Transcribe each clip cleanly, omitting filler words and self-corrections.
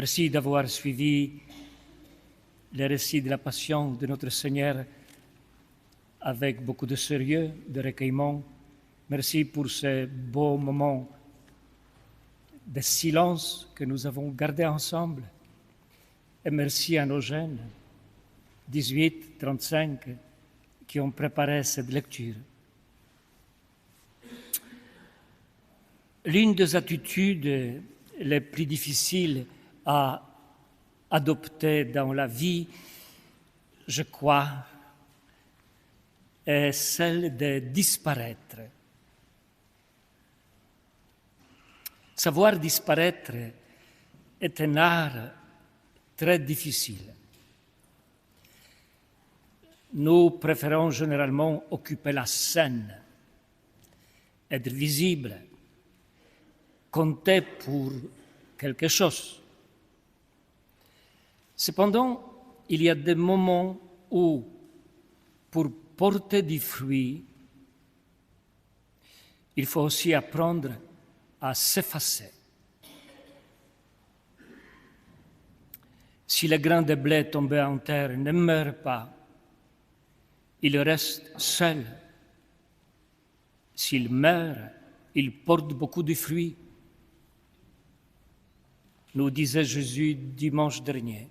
Merci d'avoir suivi les récits de la Passion de notre Seigneur avec beaucoup de sérieux, de recueillement. Merci pour ces beaux moments de silence que nous avons gardés ensemble. Et merci à nos jeunes, 18, 35, qui ont préparé cette lecture. L'une des attitudes les plus difficiles à adopter dans la vie, je crois, est celle de disparaître. Savoir disparaître est un art très difficile. Nous préférons généralement occuper la scène, être visible, compter pour quelque chose. Cependant, il y a des moments où, pour porter du fruit, il faut aussi apprendre à s'effacer. Si le grain de blé tombé en terre ne meurt pas, il reste seul. S'il meurt, il porte beaucoup de fruits, nous disait Jésus dimanche dernier.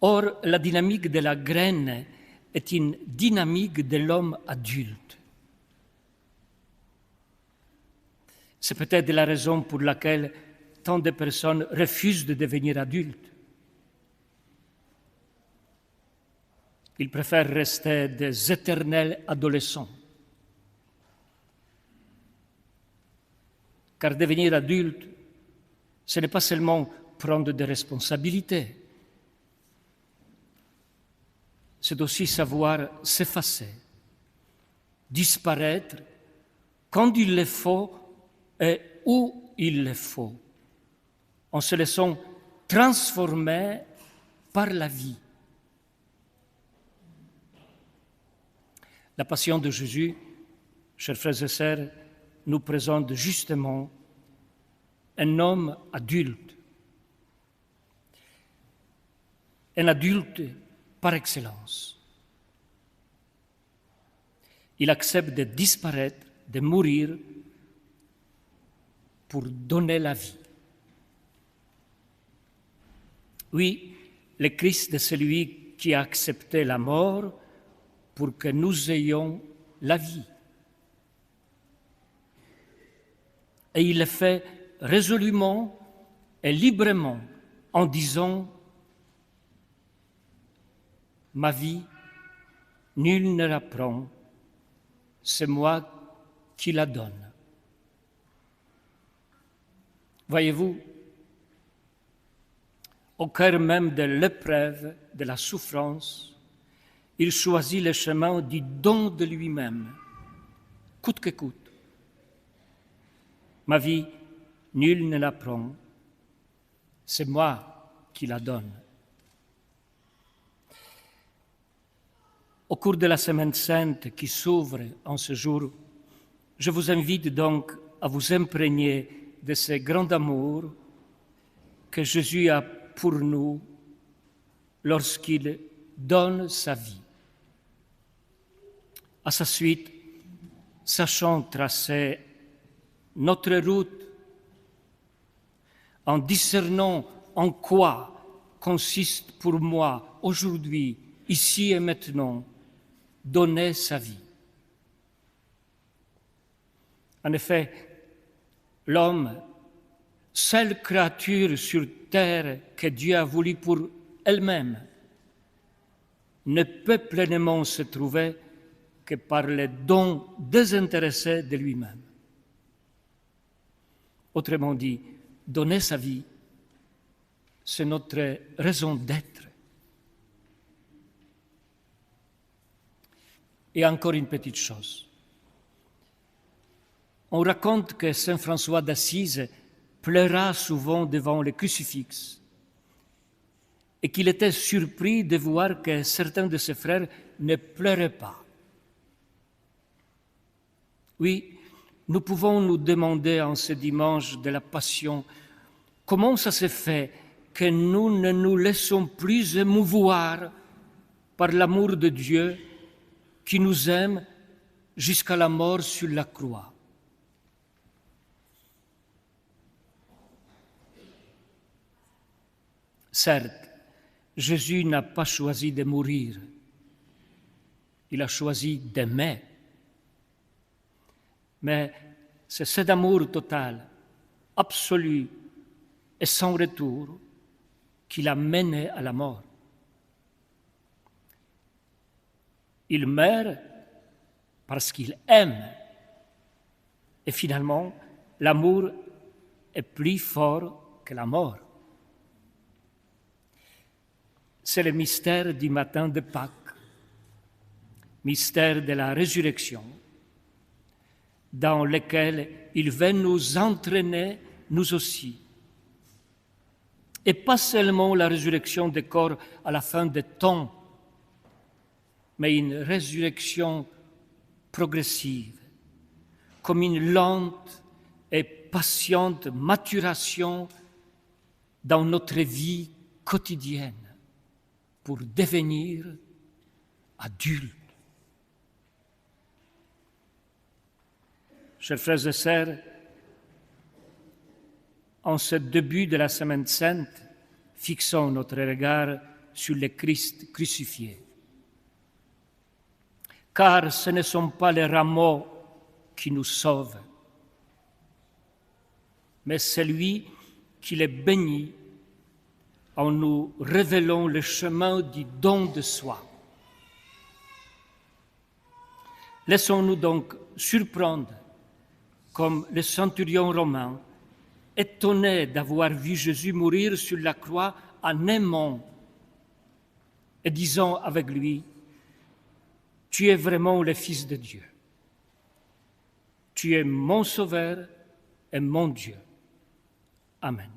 Or, la dynamique de la graine est une dynamique de l'homme adulte. C'est peut-être la raison pour laquelle tant de personnes refusent de devenir adultes. Ils préfèrent rester des éternels adolescents. Car devenir adulte, ce n'est pas seulement prendre des responsabilités, c'est aussi savoir s'effacer, disparaître quand il le faut et où il le faut, en se laissant transformer par la vie. La Passion de Jésus, chers frères et sœurs, nous présente justement un homme adulte, un adulte par excellence. Il accepte de disparaître, de mourir pour donner la vie. Oui, le Christ est celui qui a accepté la mort pour que nous ayons la vie. Et il le fait résolument et librement en disant « Ma vie, nul ne la prend, c'est moi qui la donne. » Voyez-vous, au cœur même de l'épreuve, de la souffrance, il choisit le chemin du don de lui-même, coûte que coûte. Ma vie, nul ne la prend, c'est moi qui la donne. Au cours de la Semaine sainte qui s'ouvre en ce jour, je vous invite donc à vous imprégner de ce grand amour que Jésus a pour nous lorsqu'il donne sa vie. À sa suite, sachant tracer notre route en discernant en quoi consiste pour moi aujourd'hui, ici et maintenant, donner sa vie. En effet, l'homme, seule créature sur terre que Dieu a voulu pour elle-même, ne peut pleinement se trouver que par le don désintéressé de lui-même. Autrement dit, donner sa vie, c'est notre raison d'être. Et encore une petite chose. On raconte que Saint François d'Assise pleura souvent devant le crucifix et qu'il était surpris de voir que certains de ses frères ne pleuraient pas. Oui, nous pouvons nous demander en ce dimanche de la Passion comment ça se fait que nous ne nous laissons plus émouvoir par l'amour de Dieu qui nous aime jusqu'à la mort sur la croix? Certes, Jésus n'a pas choisi de mourir, il a choisi d'aimer. Mais c'est cet amour total, absolu et sans retour qui l'a mené à la mort. Il meurt parce qu'il aime. Et finalement, l'amour est plus fort que la mort. C'est le mystère du matin de Pâques, mystère de la résurrection, dans lequel il veut nous entraîner, nous aussi. Et pas seulement la résurrection des corps à la fin des temps, mais une résurrection progressive, comme une lente et patiente maturation dans notre vie quotidienne pour devenir adulte. Chers frères et sœurs, en ce début de la Semaine sainte, fixons notre regard sur le Christ crucifié. Car ce ne sont pas les rameaux qui nous sauvent, mais celui qui les bénit en nous révélant le chemin du don de soi. Laissons-nous donc surprendre, comme le centurion romain, étonné d'avoir vu Jésus mourir sur la croix en aimant, et disant avec lui, « Tu es vraiment le Fils de Dieu. Tu es mon Sauveur et mon Dieu. » Amen.